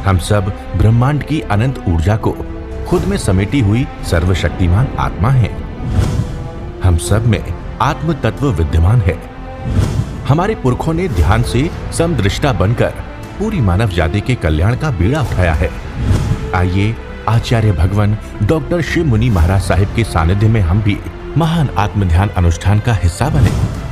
हम सब ब्रह्मांड की अनंत ऊर्जा को खुद में समेटी हुई सर्वशक्तिमान आत्मा हैं। हम सब में आत्म तत्व विद्यमान है। हमारे पुरखों ने ध्यान से समदृष्टा बनकर पूरी मानव जाति के कल्याण का बीड़ा उठाया है। आइए आचार्य भगवान डॉक्टर शिव मुनि महाराज साहिब के सानिध्य में हम भी महान आत्म ध्यान अनुष्ठान का हिस्सा बने।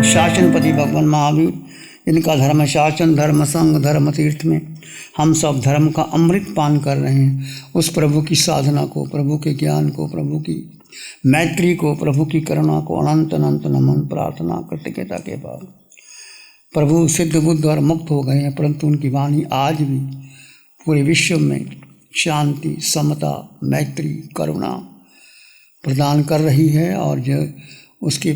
शासनपति भगवान महावीर, इनका धर्म शासन, धर्म संग, धर्म तीर्थ में हम सब धर्म का अमृत पान कर रहे हैं। उस प्रभु की साधना को, प्रभु के ज्ञान को, प्रभु की मैत्री को, प्रभु की करुणा को अनंत अनंत नमन प्रार्थना कृतज्ञता के बाद प्रभु सिद्ध बुद्ध और मुक्त हो गए हैं, परंतु उनकी वाणी आज भी पूरे विश्व में शांति, समता, मैत्री, करुणा प्रदान कर रही है। और जो उसके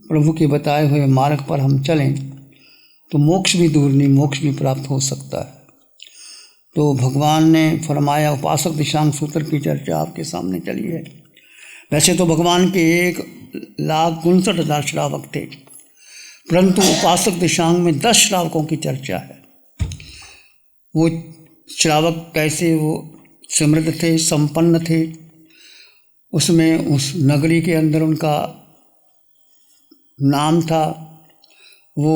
प्रभु के बताए हुए मार्ग पर हम चलें तो मोक्ष भी दूर नहीं, मोक्ष भी प्राप्त हो सकता है। तो भगवान ने फरमाया, उपासक दिशांग सूत्र की चर्चा आपके सामने चली है। वैसे तो भगवान के 1,59,000 श्रावक थे, परंतु उपासक दिशांग में 10 श्रावकों की चर्चा है। वो श्रावक कैसे वो समृद्ध थे, संपन्न थे, उसमें उस नगरी के अंदर उनका नाम था। वो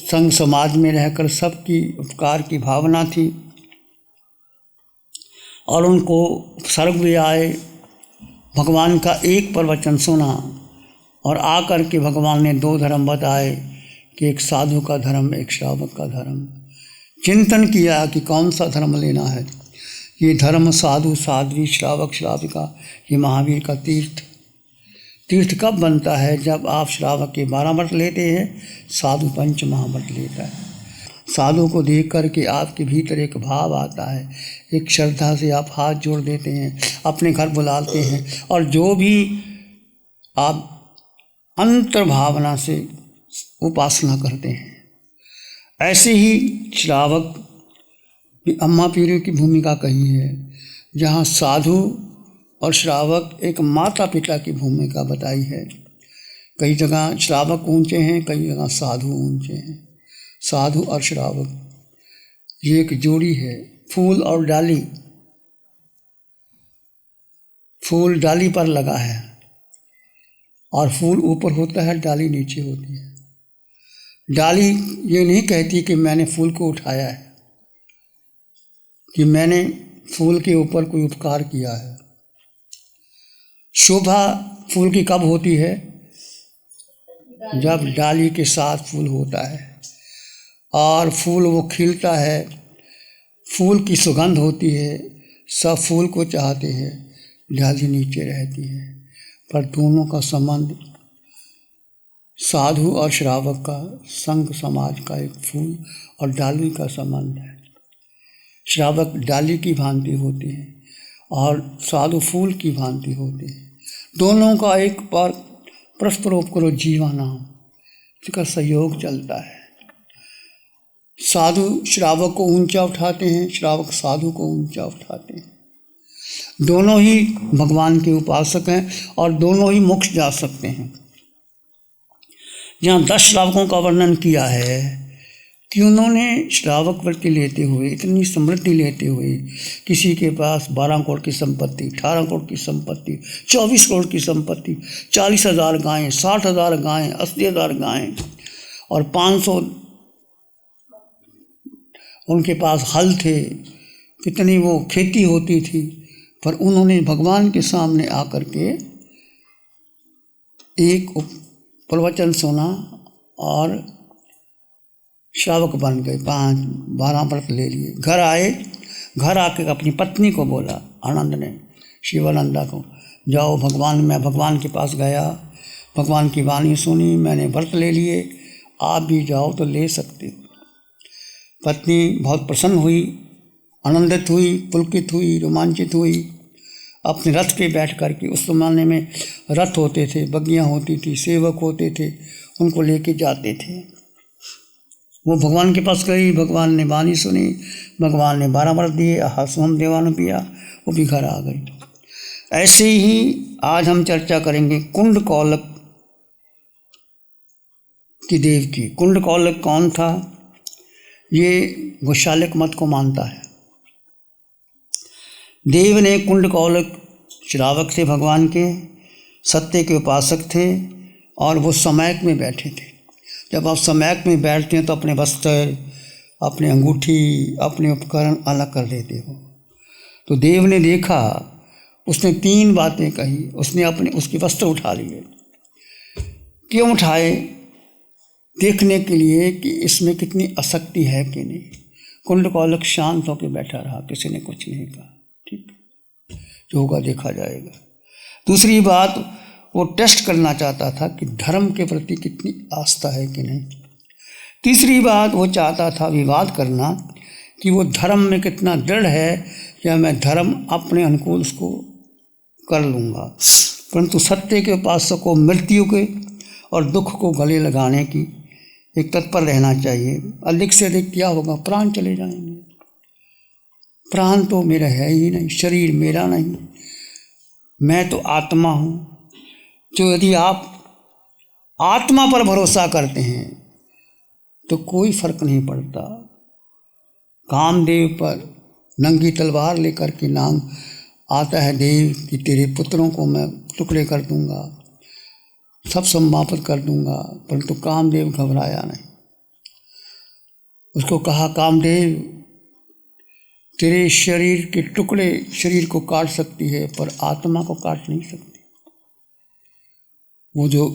संघ समाज में रहकर सबकी उपकार की भावना थी और उनको स्वर्ग भी आए, भगवान का एक प्रवचन सुना और आकर के भगवान ने 2 धर्म बताए कि एक साधु का धर्म, एक श्रावक का धर्म। चिंतन किया कि कौन सा धर्म लेना है। ये धर्म साधु, साध्वी, श्रावक, श्राविका, ये महावीर का तीर्थ कब बनता है? जब आप श्रावक के 12 व्रत लेते हैं, साधु 5 महाव्रत लेता है। साधु को देख करके आपके भीतर एक भाव आता है, एक श्रद्धा से आप हाथ जोड़ देते हैं, अपने घर बुलाते हैं और जो भी आप अंतर भावना से उपासना करते हैं। ऐसे ही श्रावक अम्मा पीरों की भूमिका कही है, जहाँ साधु और श्रावक एक माता पिता की भूमिका बताई है। कई जगह श्रावक ऊंचे हैं, कई जगह साधु ऊंचे हैं। साधु और श्रावक ये एक जोड़ी है, फूल और डाली। फूल डाली पर लगा है और फूल ऊपर होता है, डाली नीचे होती है। डाली ये नहीं कहती कि मैंने फूल को उठाया है, कि मैंने फूल के ऊपर कोई उपकार किया है। शोभा फूल की कब होती है? जब डाली के साथ फूल होता है और फूल वो खिलता है, फूल की सुगंध होती है, सब फूल को चाहते हैं, डाली नीचे रहती है। पर दोनों का संबंध साधु और श्रावक का, संघ समाज का एक फूल और डाली का संबंध है। श्रावक डाली की भांति होती है और साधु फूल की भांति होती है। दोनों का एक बार परस्पर उपकरो जीवाना, इसका सहयोग चलता है। साधु श्रावक को ऊंचा उठाते हैं, श्रावक साधु को ऊंचा उठाते हैं। दोनों ही भगवान के उपासक हैं और दोनों ही मोक्ष जा सकते हैं। जहाँ 10 श्रावकों का वर्णन किया है कि उन्होंने श्रावक वृत्ति लेते हुए, इतनी समृद्धि लेते हुए, किसी के पास 12 करोड़ की संपत्ति, 18 करोड़ की संपत्ति, 24 करोड़ की संपत्ति, 40,000 गायें, 60,000 गायें, 80,000 गायें और 500 उनके पास हल थे, कितनी वो खेती होती थी। पर उन्होंने भगवान के सामने आकर के एक प्रवचन सुना और श्रावक बन गए। 12 व्रत ले लिए। घर आए, घर आके अपनी पत्नी को बोला, आनंद ने शिवानंदा को, जाओ भगवान, मैं भगवान के पास गया, भगवान की वाणी सुनी, मैंने व्रत ले लिए, आप भी जाओ तो ले सकते हो। पत्नी बहुत प्रसन्न हुई, आनंदित हुई, पुलकित हुई, रोमांचित हुई। अपने रथ पे बैठ कर के, उस ज़माने में रथ होते थे, बग्गियाँ होती थी, सेवक होते थे, उनको लेके जाते थे। वो भगवान के पास गई, भगवान ने वाणी सुनी, भगवान ने 12 व्रत दिए, सोम देवान पिया, वो भी घर आ गई। ऐसे ही आज हम चर्चा करेंगे कुंडकौलक की देव की। कुंडकौलक कौन था? ये गोशालक मत को मानता है। देव ने कुंडकौलक श्रावक थे भगवान के, सत्य के उपासक थे और वो समैक में बैठे थे। जब आप समैक में बैठते हैं तो अपने वस्त्र, अपने अंगूठी, अपने उपकरण अलग कर देते हो। तो देव ने देखा, उसने 3 बातें कही। उसने उसके वस्त्र उठा लिए। क्यों उठाए? देखने के लिए कि इसमें कितनी आसक्ति है कि नहीं। कुंडकौलक शांत होकर बैठा रहा, किसी ने कुछ नहीं कहा। ठीक, जो होगा देखा जाएगा। दूसरी बात, वो टेस्ट करना चाहता था कि धर्म के प्रति कितनी आस्था है कि नहीं। तीसरी बात, वो चाहता था विवाद करना कि वो धर्म में कितना दृढ़ है या मैं धर्म अपने अनुकूल उसको कर लूँगा। परंतु सत्य के उपासक को मृत्यु के और दुख को गले लगाने की एक तत्पर रहना चाहिए। अधिक से अधिक क्या होगा? प्राण चले जाएंगे। प्राण तो मेरा है ही नहीं, शरीर मेरा नहीं, मैं तो आत्मा हूँ। जो यदि आप आत्मा पर भरोसा करते हैं तो कोई फर्क नहीं पड़ता। कामदेव पर नंगी तलवार लेकर के नाम आता है देव कि तेरे पुत्रों को मैं टुकड़े कर दूंगा, सब समाप्त कर दूंगा। परंतु कामदेव घबराया नहीं। उसको कहा, कामदेव तेरे शरीर के टुकड़े शरीर को काट सकती है पर आत्मा को काट नहीं सकती। वो जो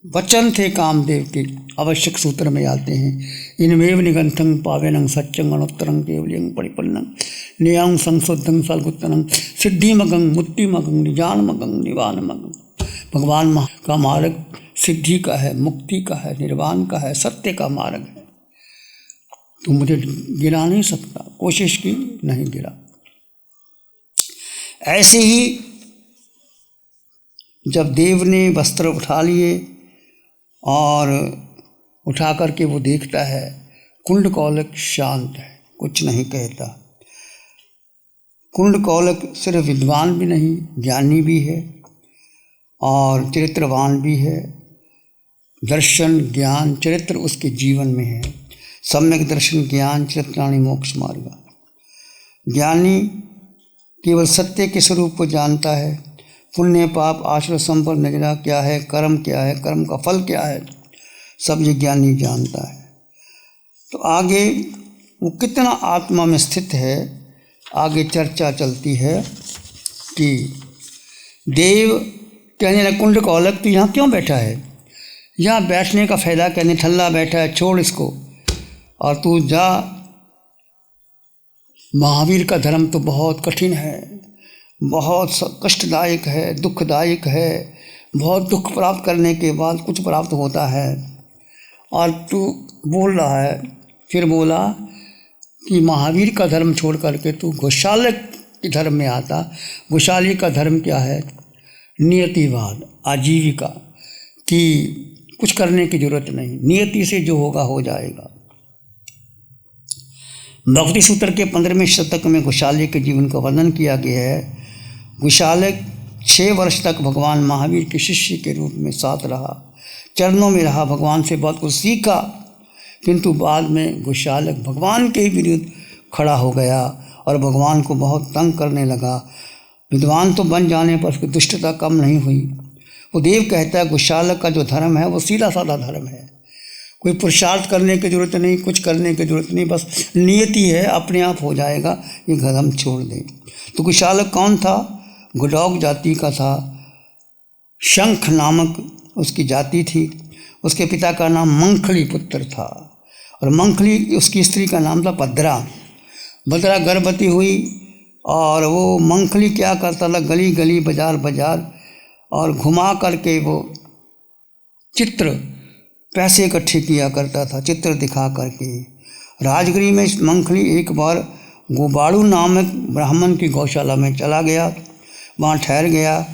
वचन थे कामदेव के आवश्यक सूत्र में आते हैं, इनमेव निगंथं पावेनं सत्यं अनुत्तरं केवलियं परिपन्नं नियं संशुद्धं सलगुत्तनं सिद्धिमगं मुक्तिमगं निजानमगं निवानमगं। भगवान का मार्ग सिद्धि का है, मुक्ति का है, निर्वाण का है, सत्य का मार्ग है। तू मुझे गिरा नहीं सकता। कोशिश की, नहीं गिरा। ऐसे ही जब देव ने वस्त्र उठा लिए और उठा करके वो देखता है, कुंडकौलक शांत है, कुछ नहीं कहता। कुंडकौलक सिर्फ विद्वान भी नहीं, ज्ञानी भी है और चरित्रवान भी है। दर्शन, ज्ञान, चरित्र उसके जीवन में है। सम्यक दर्शन ज्ञान चरित्राणि मोक्ष मार्ग। ज्ञानी केवल सत्य के स्वरूप को जानता है। पुण्य पाप आश्रय संपद नजरा क्या है, कर्म क्या है, कर्म का फल क्या है, सब ये ज्ञानी जानता है। तो आगे वो कितना आत्मा में स्थित है, आगे चर्चा चलती है कि देव कहने लगे, कुंडकौलक तू यहाँ क्यों बैठा है? यहाँ बैठने का फायदा क्या? निठल्ला बैठा है, छोड़ इसको और तू जा। महावीर का धर्म तो बहुत कठिन है, बहुत कष्टदायक है, दुखदायक है। बहुत दुख प्राप्त करने के बाद कुछ प्राप्त होता है और तू बोल रहा है। फिर बोला कि महावीर का धर्म छोड़ करके तू गोशालक के धर्म में आता। गोशाली का धर्म क्या है? नियतिवाद, आजीविका, कि कुछ करने की जरूरत नहीं, नियति से जो होगा हो जाएगा। भक्ति सूत्र के 15वें शतक में गोशाली के जीवन का वर्णन किया गया है। गोशालक 6 वर्ष तक भगवान महावीर के शिष्य के रूप में साथ रहा, चरणों में रहा, भगवान से बहुत कुछ सीखा। किंतु बाद में गोशालक भगवान के विरुद्ध खड़ा हो गया और भगवान को बहुत तंग करने लगा। विद्वान तो बन जाने पर उसकी दुष्टता कम नहीं हुई। वो देव कहता है गोशालक का जो धर्म है वो सीधा साधा धर्म है। कोई पुरुषार्थ करने की जरूरत नहीं, कुछ करने की जरूरत नहीं, बस नियति है, अपने आप हो जाएगा। ये धर्म छोड़ दे। तो गोशालक कौन था? गुडौग जाति का था। शंख नामक उसकी जाति थी। उसके पिता का नाम मंखली पुत्र था और मंखली उसकी स्त्री का नाम था भद्रा। भद्रा गर्भवती हुई और वो मंखली क्या करता था, गली गली बाजार बाजार और घुमा करके वो चित्र पैसे इकट्ठे किया करता था, चित्र दिखा करके। राजगिरी में मंखली एक बार गोबाड़ू नामक ब्राह्मण की गौशाला में चला गया, वहाँ ठहर गया।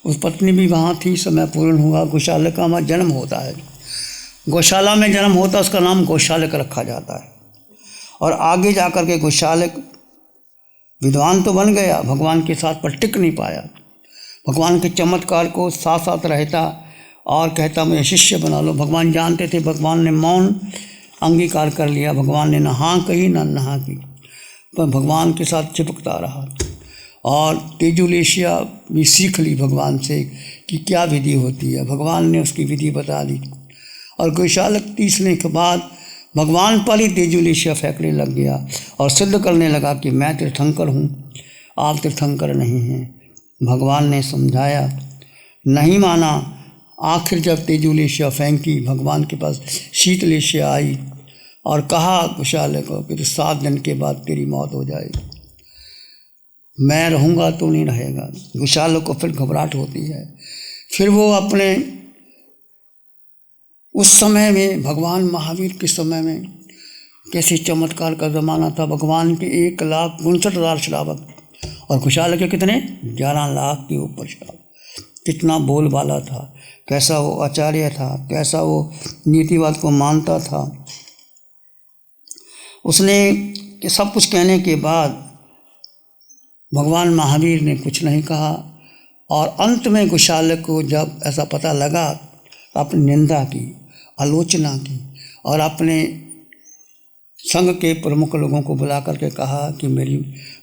उस पत्नी भी वहाँ थी। समय पूर्ण हुआ, गोशालक का वहाँ जन्म होता है। गौशाला में जन्म होता, उसका नाम गोशालक रखा जाता है। और आगे जाकर के गोशालक विद्वान तो बन गया, भगवान के साथ पर टिक नहीं पाया। भगवान के चमत्कार को साथ साथ रहता और कहता मुझे शिष्य बना लो। भगवान जानते थे, भगवान ने मौन अंगीकार कर लिया। भगवान ने ना हाँ कही ना नहा की, पर भगवान के साथ चिपकता रहा। और तेजुलेशिया भी सीख ली भगवान से कि क्या विधि होती है। भगवान ने उसकी विधि बता दी और गोशालक तीसने के बाद भगवान पर ही तेजुलेशिया फेंकने लग गया और सिद्ध करने लगा कि मैं तीर्थंकर हूँ, आप तीर्थंकर नहीं हैं। भगवान ने समझाया, नहीं माना। आखिर जब तेजुलेशिया फेंकी, भगवान के पास शीतलेशिया आई और कहा गोशालक को कि 7 दिन के बाद तेरी मौत हो जाएगी, मैं रहूँगा तो नहीं रहेगा। गोशालक को फिर घबराहट होती है। फिर वो अपने उस समय में, भगवान महावीर के समय में कैसे चमत्कार का ज़माना था। भगवान के 1,59,000 श्रावक और गोशालक के कितने 11 लाख के ऊपर श्रावक। कितना बोलबाला था, कैसा वो आचार्य था, कैसा वो नीतिवाद को मानता था। उसने सब कुछ कहने के बाद भगवान महावीर ने कुछ नहीं कहा और अंत में गोशालक को जब ऐसा पता लगा, अपनी निंदा की, आलोचना की और अपने संघ के प्रमुख लोगों को बुला करके कहा कि मेरी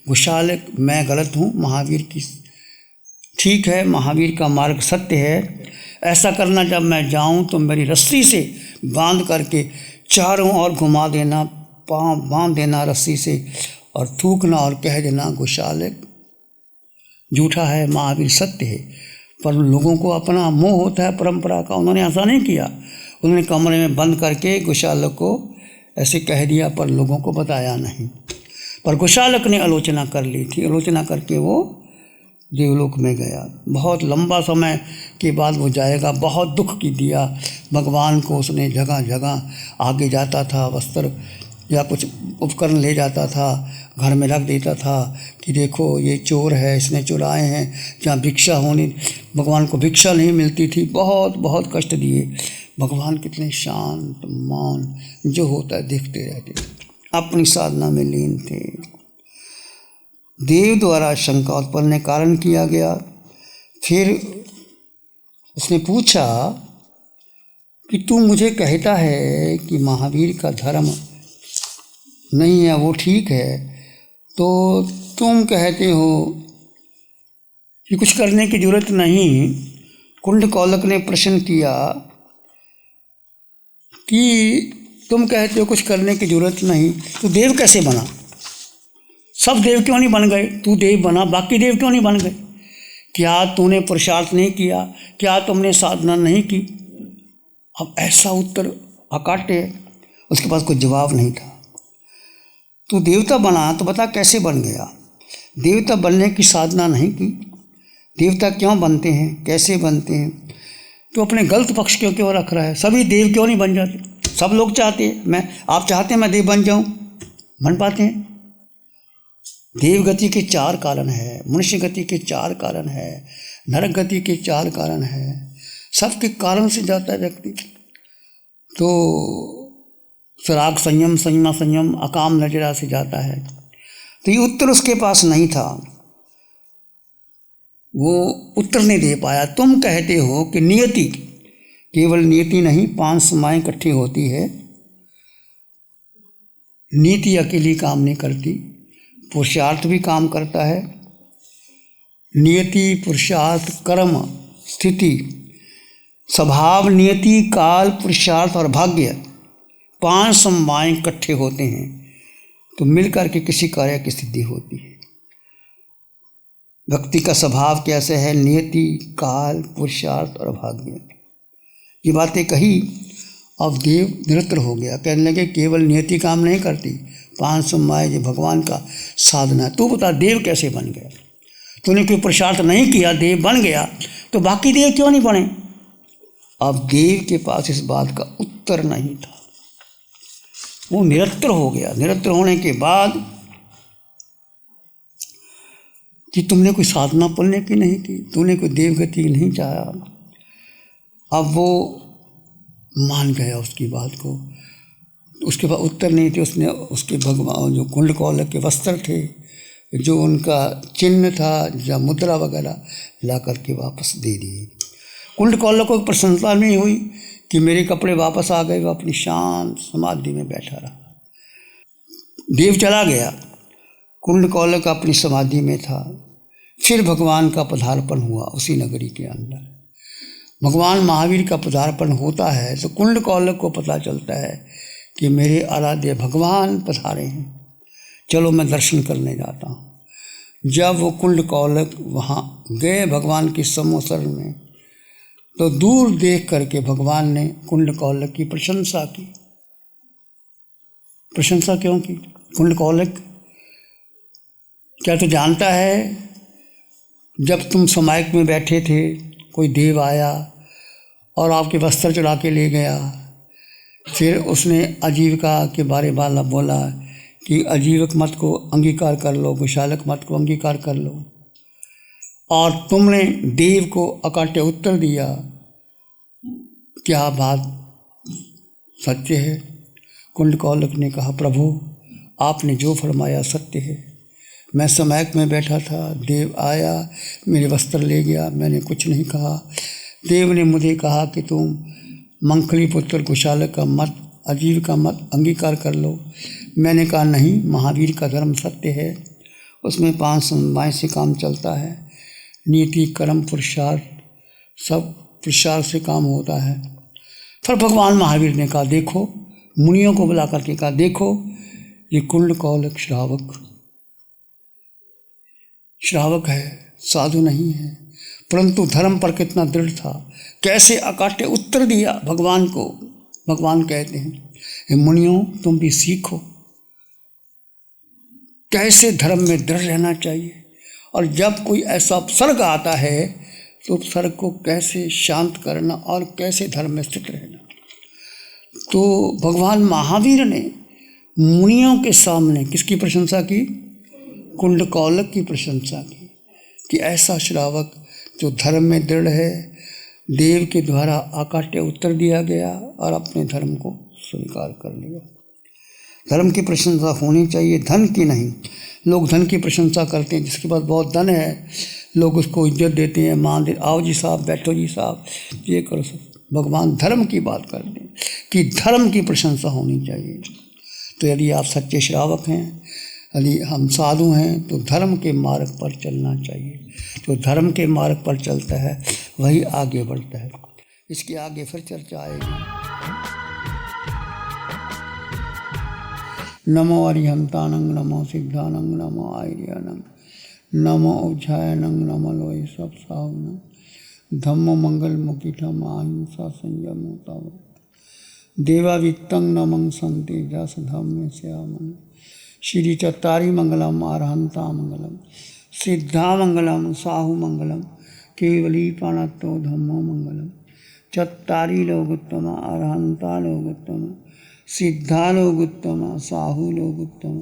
गोशालक, मैं गलत हूँ, महावीर की ठीक है, महावीर का मार्ग सत्य है। ऐसा करना, जब मैं जाऊँ तो मेरी रस्सी से बांध करके चारों ओर घुमा देना, पाँव बांध देना रस्सी से और थूकना और कह देना गोशालक झूठा है, महावीर सत्य है। पर लोगों को अपना मोह होता है परंपरा का, उन्होंने ऐसा नहीं किया। उन्होंने कमरे में बंद करके गोशालक को ऐसे कह दिया, पर लोगों को बताया नहीं। पर गोशालक ने आलोचना कर ली थी। आलोचना करके वो देवलोक में गया। बहुत लंबा समय के बाद वो जाएगा। बहुत दुख की दिया भगवान को। उसने जगह जगह आगे जाता था, वस्त्र या कुछ उपकरण ले जाता था, घर में रख देता था कि देखो ये चोर है, इसने चुराए हैं। जहाँ भिक्षा होनी, भगवान को भिक्षा नहीं मिलती थी। बहुत बहुत कष्ट दिए। भगवान कितने शांत, मौन, जो होता है देखते रहते, अपनी साधना में लीन थे। देव द्वारा शंका उत्पन्न कारण किया गया। फिर उसने पूछा कि तू मुझे कहता है कि महावीर का धर्म नहीं है, वो ठीक है, तो तुम कहते हो कि कुछ करने की जरूरत नहीं। कुंडकौलक ने प्रश्न किया कि तुम कहते हो कुछ करने की जरूरत नहीं, तो देव कैसे बना? सब देव क्यों नहीं बन गए? तू देव बना, बाकी देव क्यों नहीं बन गए? क्या तूने पुरुषार्थ नहीं किया? क्या तुमने साधना नहीं की? अब ऐसा उत्तर अकाट्य, उसके पास कोई जवाब नहीं था। तू देवता बना तो बता कैसे बन गया? देवता बनने की साधना नहीं की। देवता क्यों बनते हैं, कैसे बनते हैं? तो अपने गलत पक्ष क्यों रख रहा है? सभी देव क्यों नहीं बन जाते? सब लोग चाहते हैं, आप चाहते हैं मैं देव बन जाऊं, बन पाते हैं? देव गति के 4 कारण है, मनुष्य गति के 4 कारण है, नरक गति के 4 कारण है। सबके कारण से जाता है व्यक्ति। तो सुराग संयम, संयमा संयम, अकाम नजरा से जाता है। तो ये उत्तर उसके पास नहीं था, वो उत्तर नहीं दे पाया। तुम कहते हो कि नियति, केवल नियति नहीं, 5 समाएं इकट्ठी होती है। नीति अकेली काम नहीं करती, पुरुषार्थ भी काम करता है। नियति, पुरुषार्थ, कर्म, स्थिति, स्वभाव, नियति, काल, पुरुषार्थ और भाग्य, 5 समवाय इकट्ठे होते हैं तो मिलकर के किसी कार्य की सिद्धि होती है। व्यक्ति का स्वभाव कैसे है? नियति, काल, पुरुषार्थ और भाग्य। ये बातें कही, अब देव निरंतर हो गया। कहने लगे केवल नियति काम नहीं करती, 5 समवाय जो भगवान का साधना। तू बता देव कैसे बन गया? तूने कोई पुरुषार्थ नहीं किया, देव बन गया, तो बाकी देव क्यों नहीं बने? अब देव के पास इस बात का उत्तर नहीं था। वो निरंतर हो गया। निरंतर होने के बाद कि तुमने कोई साधना पुण्य की नहीं की, तूने कोई देवगति नहीं चाहा। अब वो मान गया उसकी बात को। उसके पास उत्तर नहीं थे। उसने उसके भगवान जो कुंडकौलक के वस्त्र थे जो उनका चिन्ह था या मुद्रा वगैरह ला करके वापस दे दिए। कुंडकौल को प्रसन्नता नहीं हुई कि मेरे कपड़े वापस आ गए। वह अपनी शांत समाधि में बैठा रहा। देव चला गया, कुंडकौल अपनी समाधि में था। फिर भगवान का पदार्पण हुआ उसी नगरी के अंदर। भगवान महावीर का पदार्पण होता है तो कुंडकौल को पता चलता है कि मेरे आराध्य भगवान पधारे हैं, चलो मैं दर्शन करने जाता हूँ। जब वो कुंडकौल वहाँ गए भगवान के सम्मुख में, तो दूर देख करके भगवान ने कुंडकौल की प्रशंसा की। प्रशंसा क्यों की? कुंडकौल क्या तो जानता है, जब तुम समायक में बैठे थे कोई देव आया और आपके वस्त्र चुरा के ले गया। फिर उसने आजीविका के बारे में बोला कि आजीवक मत को अंगीकार कर लो, गोशालक मत को अंगीकार कर लो, और तुमने देव को अकाट्य उत्तर दिया। क्या बात सत्य है? कुंडकौलक ने कहा, प्रभु आपने जो फरमाया सत्य है। मैं समायक में बैठा था, देव आया, मेरे वस्त्र ले गया, मैंने कुछ नहीं कहा। देव ने मुझे कहा कि तुम मंखली पुत्र कुशालक का मत, आजीविका मत अंगीकार कर लो। मैंने कहा नहीं, महावीर का धर्म सत्य है, उसमें 5 समवाय से काम चलता है। नीति, कर्म, पुरुषार्थ सब पुरुषार्थ से काम होता है। फिर भगवान महावीर ने कहा, देखो, मुनियों को बुला करके कहा, देखो ये कुंडकौल श्रावक है, साधु नहीं है, परंतु धर्म पर कितना दृढ़ था। कैसे अकाट्य उत्तर दिया भगवान को। भगवान कहते हैं, मुनियों तुम भी सीखो कैसे धर्म में दृढ़ रहना चाहिए, और जब कोई ऐसा उपसर्ग आता है तो उपसर्ग को कैसे शांत करना और कैसे धर्म में स्थित रहना। तो भगवान महावीर ने मुनियों के सामने किसकी प्रशंसा की? कुंडकौलक की प्रशंसा की कि ऐसा श्रावक जो धर्म में दृढ़ है, देव के द्वारा अकाट्य उत्तर दिया गया और अपने धर्म को स्वीकार कर लिया। धर्म की प्रशंसा होनी चाहिए, धन की नहीं। लोग धन की प्रशंसा करते हैं, जिसके पास बहुत धन है लोग उसको इज्जत देते हैं, मान दे, आओ जी साहब, बैठो जी साहब, ये करो सब। भगवान धर्म की बात करते हैं कि धर्म की प्रशंसा होनी चाहिए। तो यदि आप सच्चे श्रावक हैं, यदि हम साधु हैं, तो धर्म के मार्ग पर चलना चाहिए। तो धर्म के मार्ग पर चलता है वही आगे बढ़ता है। इसके आगे फिर चर्चा आएगी। नमो अरिहंतानंग, नमो सिद्धानंग, नमो आर्यानंग, नमो उज्जायनंग, नमो लोय सब सावनंग, धम्मो मंगल मुकिठम अहिंसा संयम तव, देवावित्तं नमं संति जस धम्मे श्यामन, श्री चत्तारी मंगलम अरहंता मंगलम, सिद्धा मंगलम साहु मंगलम, केवली पाणत्तो धम्मो मंगलम, चत्तारी लोगोत्तम अरहंता लोगोत्तम, सिद्धा लोगोत्तम साहु लोगोत्तम,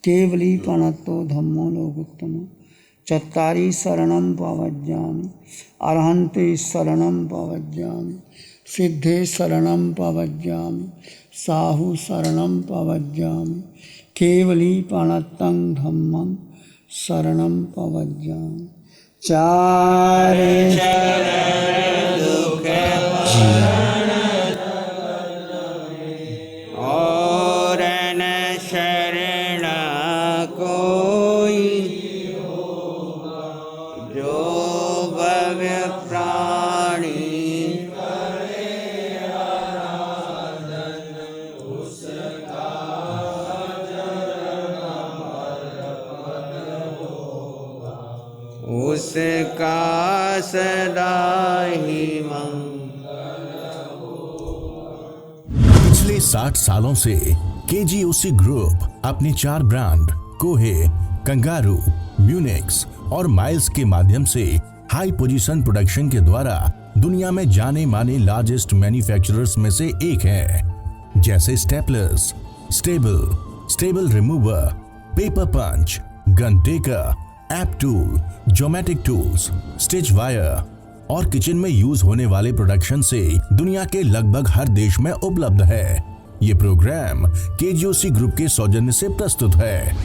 केवली पाणत्तो धम्मो लोगोत्तम, चत्तारी शरणं पवज्जामि, अरहन्ते शरणं पवज्जामि, सिद्धे शरणं पवज्जामि, साहु शरणं पवज्जामि, केवली पाणत्तं धम्मं शरणं पवज्जामि। चारे शरण दुख और न शरण कोई, जो भव्य प्राणी उसका सदा ही मंगल होगा। पिछले 60 सालों से केजीओसी ग्रुप अपने 4 ब्रांड कोहे, कंगारू, म्यूनिक्स और माइल्स के माध्यम से हाई पोजीशन प्रोडक्शन के द्वारा दुनिया में जाने माने लार्जेस्ट मैन्युफैक्चरर्स में से एक है। जैसे staplers, staple remover, paper punch, gun tacker, app tool, geometric tools, stitch wire और किचन में यूज होने वाले प्रोडक्शन से दुनिया के लगभग हर देश में उपलब्ध है। ये प्रोग्राम केजीओसी ग्रुप के सौजन्य से प्रस्तुत है।